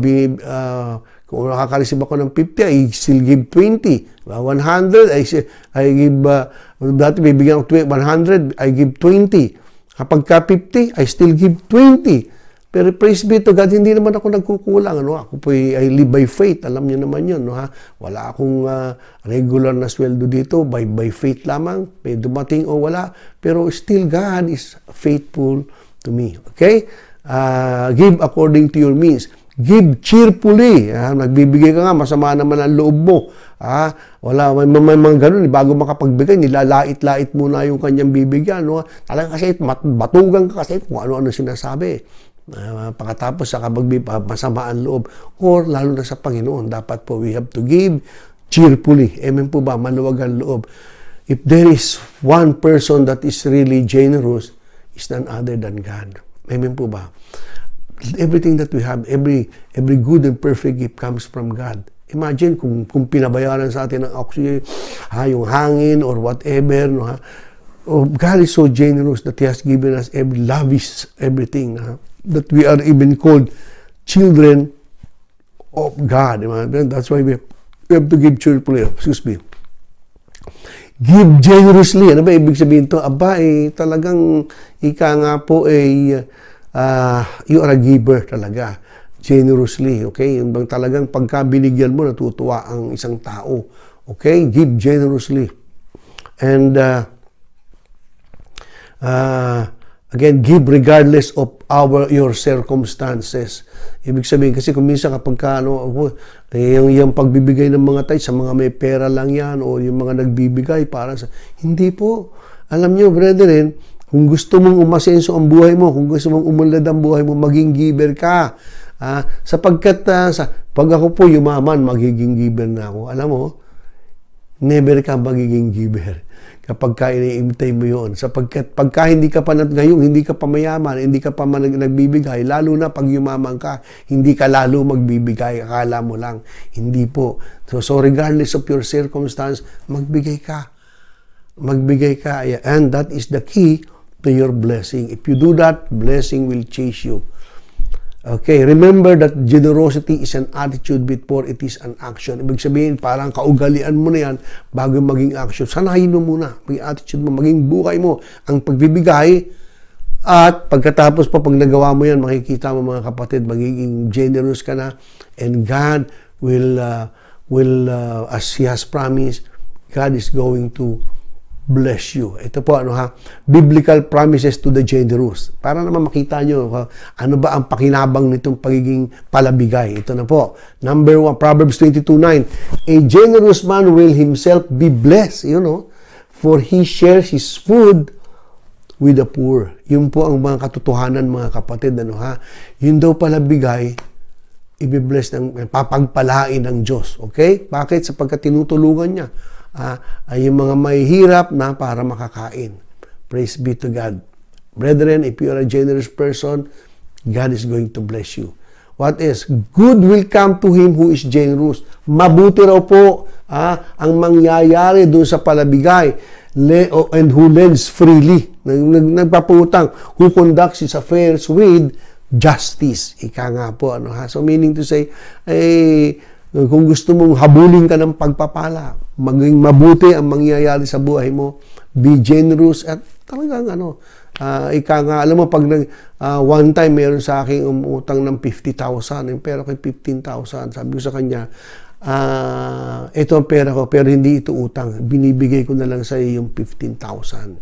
kung nakaka-receive ako ng 50, I still give 20. 100, I give, dati bibigyan ako 100, I give 20. Kapag ka 50, I still give 20. Pero praise be to God, hindi naman ako nagkukulang. Ako po I live by faith. Alam niyo naman yun. Wala akong regular na sweldo dito. By faith lamang. May dumating o wala. Pero still God is faithful to me. Okay? Give according to your means. Give cheerfully. Nagbibigay ka nga, masama naman ang loob mo. Wala, may mga ganun. Bago makapagbigay, nilalait-lait muna yung kanyang bibigyan. Talaga kasi batugan ka kasi kung ano-ano sinasabi. Pagkatapos sa masama ang loob or lalo na sa Panginoon, dapat po we have to give cheerfully. Amen po ba? Maluwag ang loob. If there is one person that is really generous, is none other than God. Amen po ba? Everything that we have, every good and perfect gift comes from God. Imagine kung pinabayaran sa atin ng oxygen, yung hangin or whatever, God is so generous that He has given us lavish everything, that we are even called children of God. That's why we have to give cheerfully. Excuse me. Give generously. Ano ba ibig sabihin to? Talagang ika nga po you are a giver talaga. Generously. Okay? Yung bang talagang pagka binigyan mo, natutuwa ang isang tao. Okay? Give generously. And again, give regardless of your circumstances. Ibig sabihin, kasi kung minsan kapag yung pagbibigay ng mga tithes sa mga may pera lang yan o yung mga nagbibigay para sa... Hindi po. Alam nyo, brethren, kung gusto mong umasenso ang buhay mo, kung gusto mong umunlad ang buhay mo, maging giver ka. Sapagkat pag ako po yumaman, magiging giver na ako. Alam mo, never ka magiging giver kapag ka iniimitay mo yun. Sapagkat pagka hindi ka pa ngayong, hindi ka pa mayaman, hindi ka pa nagbibigay, lalo na pag yumaman ka, hindi ka lalo magbibigay, akala mo lang. Hindi po. So regardless of your circumstance, magbigay ka. Magbigay ka. And that is the key to your blessing. If you do that, blessing will chase you. Okay, remember that generosity is an attitude before it is an action. Ibig sabihin, parang kaugalian mo na yan bago maging action. Sanayin mo muna, maging attitude mo, maging buhay mo, ang pagbibigay. At pagkatapos pa, pag nagawa mo yan, makikita mo mga kapatid, magiging generous ka na. And God will as He has promised, God is going to bless you. Ito po, biblical promises to the generous. Para naman makita nyo, ano ba ang pakinabang nitong pagiging palabigay. Ito na po. Number 1, Proverbs 22:9. A generous man will himself be blessed, for he shares his food with the poor. Yun po ang mga katotohanan, mga kapatid. Yun daw palabigay, ibibless papagpalain ng Diyos. Okay? Bakit? Sapagkat tinutulungan niya ay yung mga mahihirap na para makakain. Praise be to God. Brethren, if you are a generous person, God is going to bless you. What is? Good will come to him who is generous. Mabuti raw po ang mangyayari doon sa palabigay and who lends freely. Nagpaputang. Who conducts his affairs with justice. Ika nga po. So meaning to say, kung gusto mong habulin ka ng pagpapala, maging mabuti ang mangyayari sa buhay mo, be generous at talagang ika nga, alam mo, pag one time meron sa akin umutang ng 50,000, yung pera ko 15,000, sabi ko sa kanya, ito ang pera ko, pero hindi ito utang, binibigay ko na lang sa iyo yung 15,000.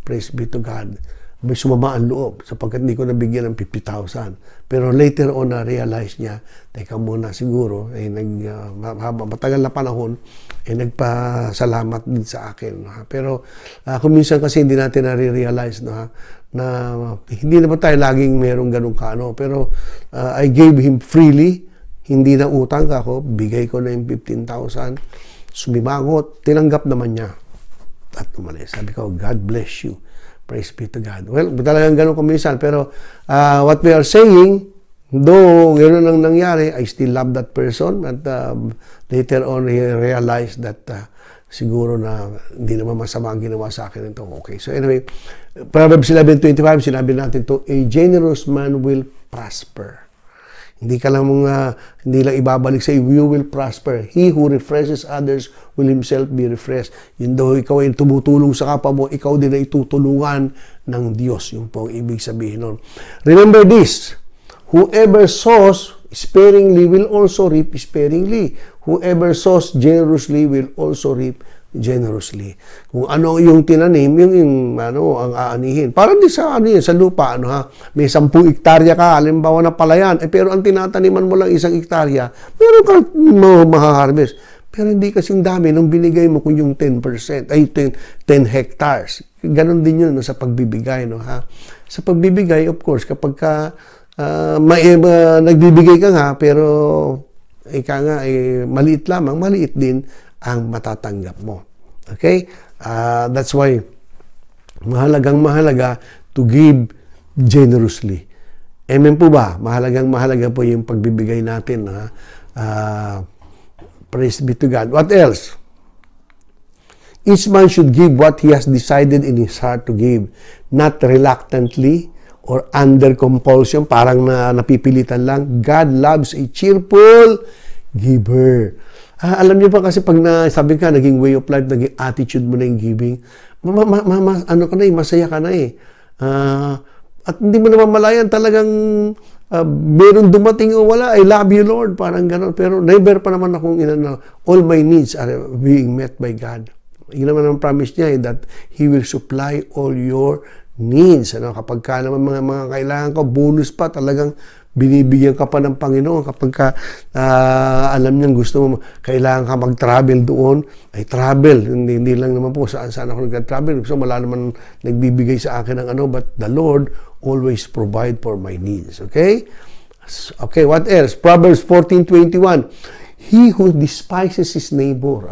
Praise be to God. May sumama ang loob sapagkat hindi ko nabigyan ng 50,000. Pero later on, na-realize niya, teka muna siguro, matagal na panahon, nagpasalamat din sa akin. Pero kung minsan kasi hindi natin na-realize na hindi naman tayo laging merong ganun kaano. Pero I gave him freely, hindi na utang ako, bigay ko na yung 15,000, sumimangot, tinanggap naman niya. At umalis. Sabi ko, God bless you. Praise be to God. Well, talagang ganun kuminsan. Pero what we are saying, though gano'n ang nangyari, I still love that person. At later on, he realized that siguro na hindi naman masama ang ginawa sa akin ito. Okay. So anyway, Proverbs 11:25, sinabi natin to, a generous man will prosper. Hindi ka lang hindi lang ibabalik sa iyo, you will prosper. He who refreshes others will himself be refreshed. Yun daw, ikaw ay tumutulong sa kapwa mo, ikaw din ay tutulungan ng Diyos. Yung po ang ibig sabihin nun. Remember this, whoever sows sparingly will also reap sparingly. Whoever sows generously will also reap generously. Kung ano yung tinanim, yung ang aanihin. Parang di sa sa lupa, may 10 hektarya ka, halimbawa na palayan, pero ang tinataniman mo lang 1 hektarya, meron kang mahaharvest. Pero hindi kasing dami nung binigay mo kung yung 10%, ay 10 hectares. Ganon din yun sa pagbibigay, Sa pagbibigay, of course, kapag nagbibigay ka nga, pero ika nga, maliit lamang, maliit din ang matatanggap mo. Okay? That's why mahalaga to give generously. Amen po ba? Mahalaga po yung pagbibigay natin. Praise be to God. What else? Each man should give what he has decided in his heart to give, not reluctantly or under compulsion, parang napipilitan lang. God loves a cheerful giver. Alam niyo pa kasi pag sabi ka, naging way of life, naging attitude mo na yung giving, masaya ka na at hindi mo naman malayan talagang meron dumating o wala, I love you Lord, parang gano'n. Pero never pa naman akong all my needs are being met by God. Yun naman ang promise niya that He will supply all your needs. Kapag ka naman mga kailangan ko, bonus pa, talagang binibigyan ka pa ng Panginoon kapag alam niyang gusto mo, kailangan ka mag-travel doon, ay travel. Hindi lang naman po saan ako nag-travel. So, wala naman nagbibigay sa akin ng but the Lord always provide for my needs. Okay? Okay, what else? Proverbs 14:21. He who despises his neighbor,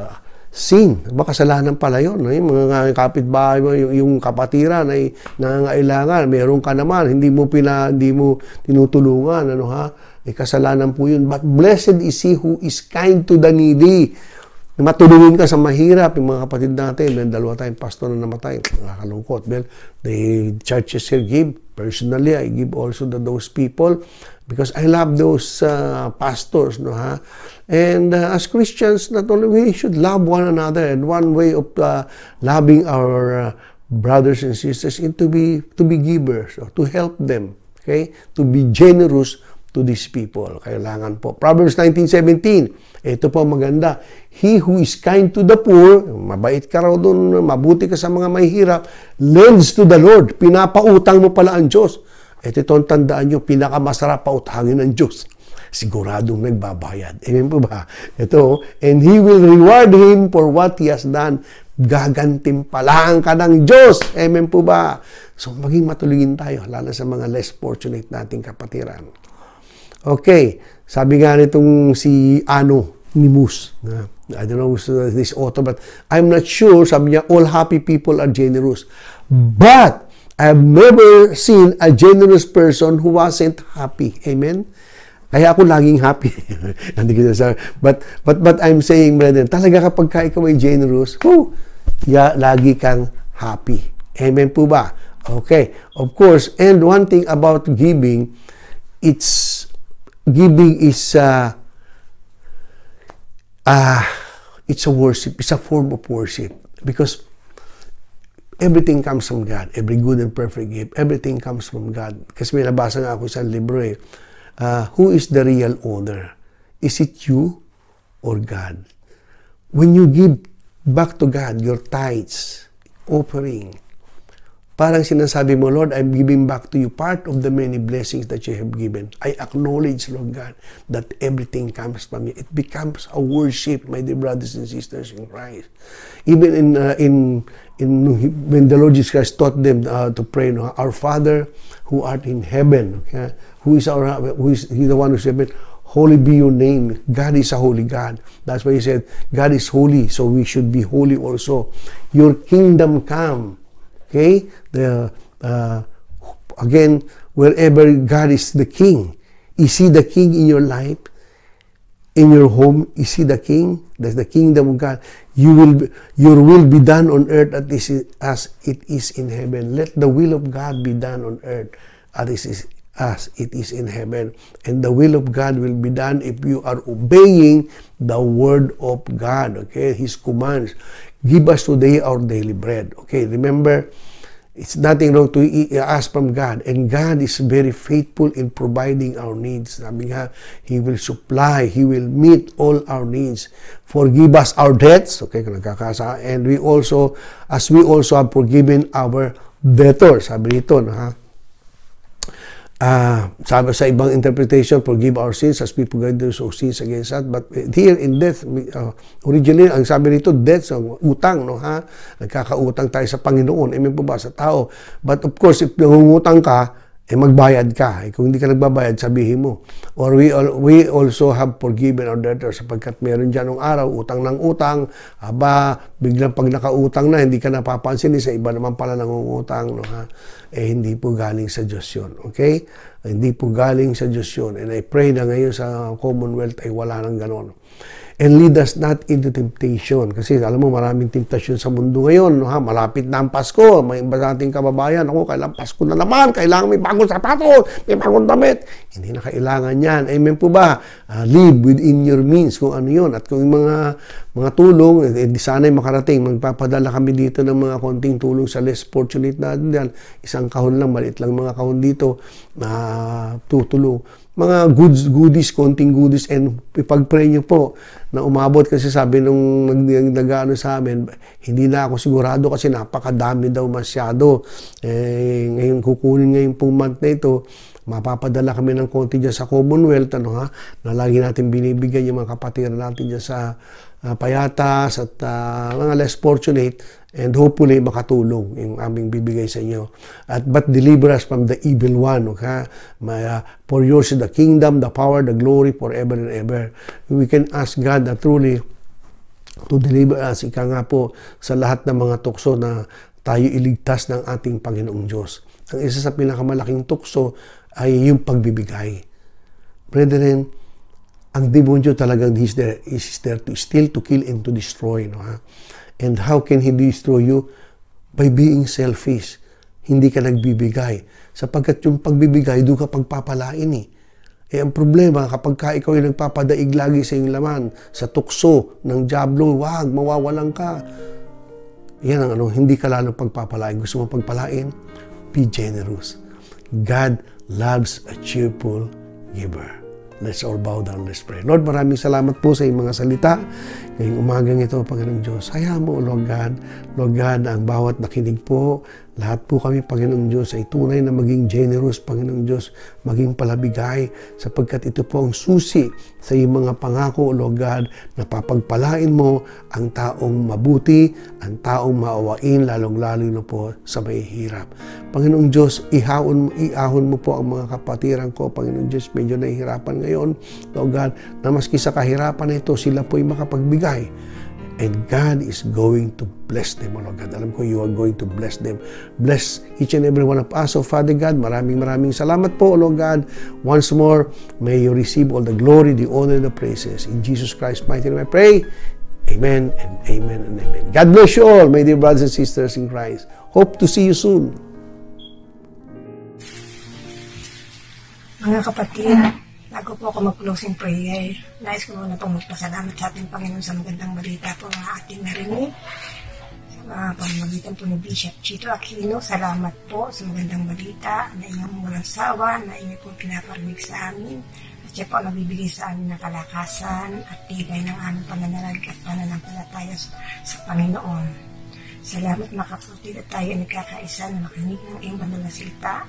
sin. Kasalanan pala yun. Mga kapitbahay mo, yung kapatiran ay nangangailangan. Meron ka naman. Hindi mo tinutulungan. Kasalanan po yun. But blessed is he who is kind to the needy. Matulungin ka sa mahirap. Yung mga kapatid natin, may 2 tayong pastor na namatay. Nakakalungkot. Well, the churches here give. Personally, I give also to those people because I love those pastors. And as Christians, not only we should love one another, and one way of loving our brothers and sisters is to be givers, or to help them, okay? To be generous to these people. Kailangan po. Proverbs 19:17. Ito po maganda. He who is kind to the poor, mabait ka raw doon, mabuti ka sa mga mahihirap, lends to the Lord. Pinapautang mo pala ang Diyos. Ito ang tandaan nyo, pinakamasarap pautangin ng Diyos. Siguradong nagbabayad. Amen po ba? Ito, and He will reward him for what he has done. Gagantimpalaan ka ng Diyos. Amen po ba? So, maging matulungin tayo, lalo sa mga less fortunate nating kapatiran. Okay, sabi nga nitong si Anonymous, I don't know who's this author, but I'm not sure, sabi niya, all happy people are generous. But I've never seen a generous person who wasn't happy. Amen? Kaya ako laging happy. but I'm saying, brethren, talaga kapag ikaw ay generous, lagi kang happy. Amen po ba? Okay. Of course, and one thing about giving, giving is it's a worship. It's a form of worship. Because everything comes from God. Every good and perfect gift, everything comes from God. Kasi may nabasa nga ako sa libro who is the real owner? Is it you or God? When you give back to God your tithes, offering, parang sinasabi mo, Lord, I'm giving back to you part of the many blessings that you have given. I acknowledge, Lord God, that everything comes from you. It becomes a worship, my dear brothers and sisters in Christ. Even when the Lord Jesus Christ taught them to pray, our Father who art in heaven, okay? Who is the one who's heaven? Holy be your name. God is a holy God. That's why he said, God is holy, so we should be holy also. Your kingdom come. Okay? Again, wherever God is the King, is He the King in your life? In your home, is He the King? That's the kingdom of God. Your will be done on earth as it is in heaven. Let the will of God be done on earth as it is in heaven. And the will of God will be done if you are obeying the word of God, okay? His commands. Give us today our daily bread. Okay, remember, it's nothing wrong to ask from God. And God is very faithful in providing our needs. Sabi nga, He will supply, He will meet all our needs. Forgive us our debts. Okay, and we also, as we also have forgiven our debtors. Sabi nito, sabi sa ibang interpretation, forgive our sins as we forgive those who sins against us. But here in death, originally, ang sabi nito, death, utang, nagkakautang tayo sa Panginoon. Amen po ba? Sa tao. But of course, if nangungutang ka, magbayad ka. Kung hindi ka nagbabayad, sabihin mo. Or we also have forgiven our debtors sapagkat meron dyan ng araw, utang ng utang, biglang pag nakautang na, hindi ka napapansin, sa iba naman pala nangungutang, hindi po galing sa Diyos yun. Okay? Hindi po galing sa Diyos yun. And I pray na ngayon sa Commonwealth ay wala nang ganon. And lead us not into temptation. Kasi alam mo, maraming temptation sa mundo ngayon. Malapit na ang Pasko. May iba sa ating kababayan, kailang Pasko na naman. Kailangan may bagong sapatos, may bagong damit. Hindi na kailangan yan. Amen po ba? Live within your means kung ano yun. At kung mga tulong, di sana'y makarating. Magpapadala kami dito ng mga konting tulong sa less fortunate natin dyan. Isang kahon lang, maliit lang mga kahon dito na tutulong. Mga goodies, konting goodies, and ipag-pray nyo po na umabot kasi sabi nung nag-ano sa amin, hindi na ako sigurado kasi napakadami daw masyado. Ngayon kukunin ngayon pong month na ito, mapapadala kami ng konti dyan sa Commonwealth, na lagi natin binibigyan yung mga kapatiran natin dyan sa payatas at mga less fortunate, and hopefully makatulong yung aming bibigay sa inyo. But deliver us from the evil one, okay? For yours is the kingdom, the power, the glory forever and ever. We can ask God that truly to deliver us, ika nga po, sa lahat ng mga tukso na tayo iligtas ng ating Panginoong Diyos. Ang isa sa pinakamalaking tukso ay yung pagbibigay. Brethren, ang demonyo talagang is there to steal, to kill, and to destroy. And how can he destroy you? By being selfish. Hindi ka nagbibigay. Sapagkat yung pagbibigay, doon ka pagpapalain ang problema, kapag ikaw ay nagpapadaig lagi sa iyong laman, sa tukso ng diablo, wag, mawawalan ka. Yan ang hindi ka lalong pagpapalain. Gusto mo pagpalain? Be generous. God loves a cheerful giver. Let's all bow down, let's pray. Lord, maraming salamat po sa iyong mga salita. Ngayong umagang ito, Panginoong Diyos, hayaan mo, Lord God, ang bawat nakinig po Lahat po kami, Panginoong Diyos, ay tunay na maging generous, Panginoong Diyos, maging palabigay, sapagkat ito po ang susi sa iyong mga pangako, Lord God, na papagpalain mo ang taong mabuti, ang taong maawain, lalong-lalo na po sa may hirap. Panginoong Diyos, iahon mo po ang mga kapatiran ko, Panginoong Diyos, medyo nahihirapan ngayon, Lord God, na maski sa kahirapan na ito, sila po ay makapagbigay. And God is going to bless them, Lord God. Alam ko, you are going to bless them. Bless each and every one of us. So, Father God, maraming salamat po, Lord God. Once more, may you receive all the glory, the honor, and the praises. In Jesus Christ's mighty name I pray. Amen and amen and amen. God bless you all, my dear brothers and sisters in Christ. Hope to see you soon. Mga kapatid, bago po ako mag-closing prayer, nais ko muna pong magpasalamat sa ating Panginoon sa magandang balita po na ating narinig. Sa pamamagitan po ni Bishop Chito Aquino, salamat po sa magandang balita na inyong walang sawa, na inyo pong pinaparinig sa amin. At siya po nagbibigay sa amin ng kalakasan at tibay ng aming pananalig at pananampalataya sa Panginoon. Salamat mga kapatid at tayo nagkakaisa na makinig ng iyong banal na salita.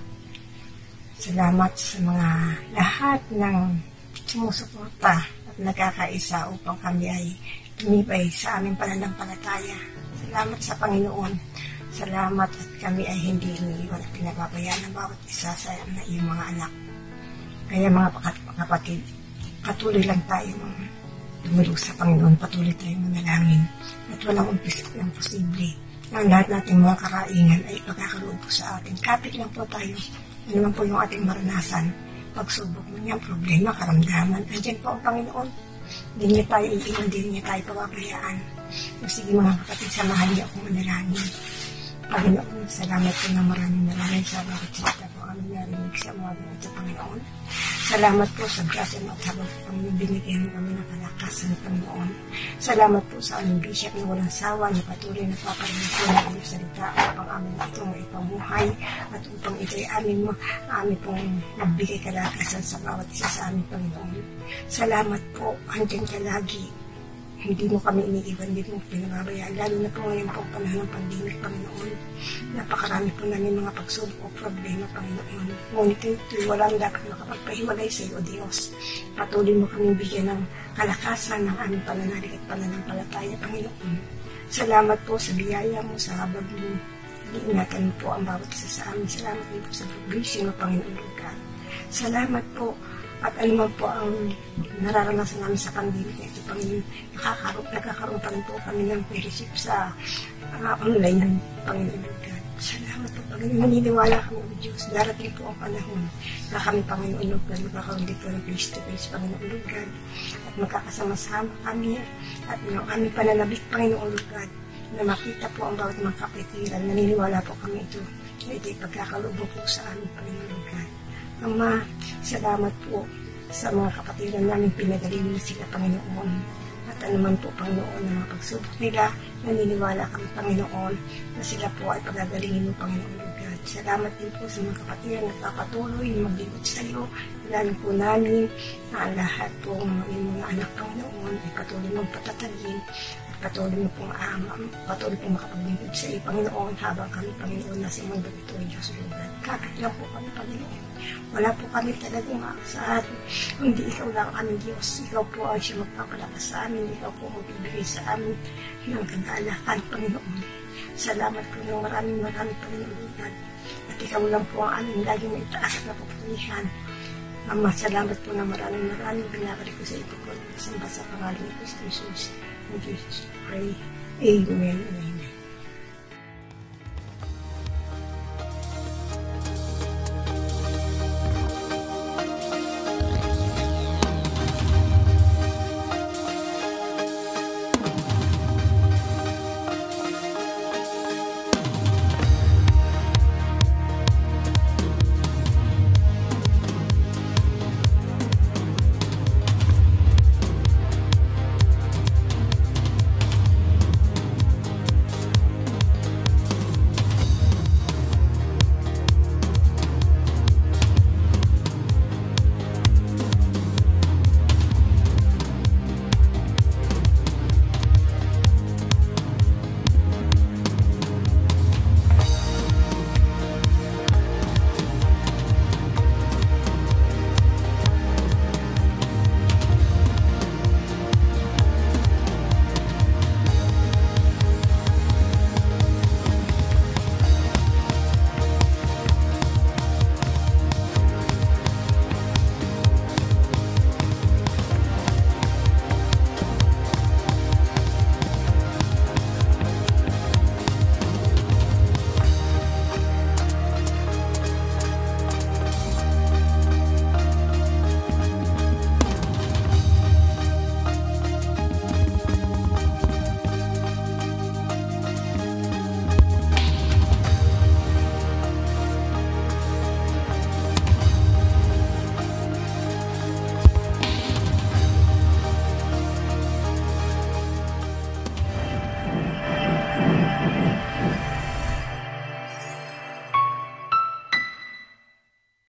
Salamat sa mga lahat ng sumusuporta at nagkakaisa upang kami ay tumibay sa aming pananampalataya. Salamat sa Panginoon. Salamat at kami ay hindi iniiwan at pinababayaan ng bawat isa sa iyong mga anak. Kaya mga kapatid, patuloy lang tayo dumulog sa Panginoon, patuloy tayong manalangin at walang umpisa ng posible. Ang lahat nating mga karaingan ay pagkakaloob po sa atin. Kapit lang po tayo. Ano naman po yung ating maranasan, pagsubok mo niya, problema, karamdaman, andyan po ang Panginoon. Hindi niya tayo iiwan, hindi niya tayo pababayaan. Sige mga kapatid, samahan niyo akong manalangin. Panginoon, salamat po na maraming sa bakit salita po aming narinig sa mga ganit sa Panginoon. Salamat po sa grasya mo at habang Panginoon binigyan mo kami ng kalakasan ng Panginoon. Salamat po sa aming bishop na walang sawa na patuloy na paparinig po ng iyong salita upang amin ito maipabuhay at upang ito ay amin pong magbigay kalakasan sa bawat isa sa aming Panginoon. Salamat po, andyan ka lagi. Hindi mo kami iniiwan, hindi mo pinababayaan, lalo na po ngayon po panahon ng pandemic, Panginoon. Napakarami po namin mga pagsubok o problema, Panginoon. Ngunit ito'y walang dapat makapagpahiwalay sa iyo, O Diyos. Patuloy mo kami bigyan ng kalakasan ng aming pananalig at pananampalataya, Panginoon. Salamat po sa biyaya mo, sa habag mo. Iingatan mo po ang bawat isa sa amin. Salamat din po sa provision mo, Panginoon God. Salamat po. At ano man po ang nararanasan namin sa pandemic na ito, Panginoon, nagkakaroon pa rin po kami ng fellowship sa online ng Panginoon God. Salamat po, Panginoon. Maniniwala kami, O Diyos. Darating po ang panahon na kami, Panginoon God, magkakaroon dito ng face-to-face, Panginoon God. At magkakasama-sama kami at aming pananabik, Panginoon God, na makita po ang bawat mga kapitiran. Naniniwala po kami ito na ito'y pagkakalubog po sa amin, Panginoon God. Ama, salamat po sa mga kapatiran namin, pinagaling na sila, Panginoon. At anuman po, Panginoon, ng mga pagsubok nila, naniniwala kami, Panginoon, na sila po ay pagagalingin mo, Panginoon God. Salamat din po sa mga kapatiran na papatuloy na maglingkod sa iyo. Lalo po namin na ang lahat po ng mga anak, Panginoon, ay patuloy mong patatagin at patuloy mo pong makapaglingkod sa iyo, Panginoon, habang kami, Panginoon, nasa mundo ito, Diyos Lord. Kapit lang po kami, Panginoon. Wala po kami talagang maasahan. Hindi ikaw lang kami, Diyos. Ikaw po ang siya magpapalakas sa amin. Ikaw po magbibigay sa amin ng kagalakan, Panginoon. Salamat po ng maraming Panginoon God. At ikaw lang po ang aming laging may taas na papunihan. Ama, salamat po ng maraming binabalik ko sa ito po. Samba sa pangalan ni Kristo Jesus. In Jesus, pray. Amen. Amen.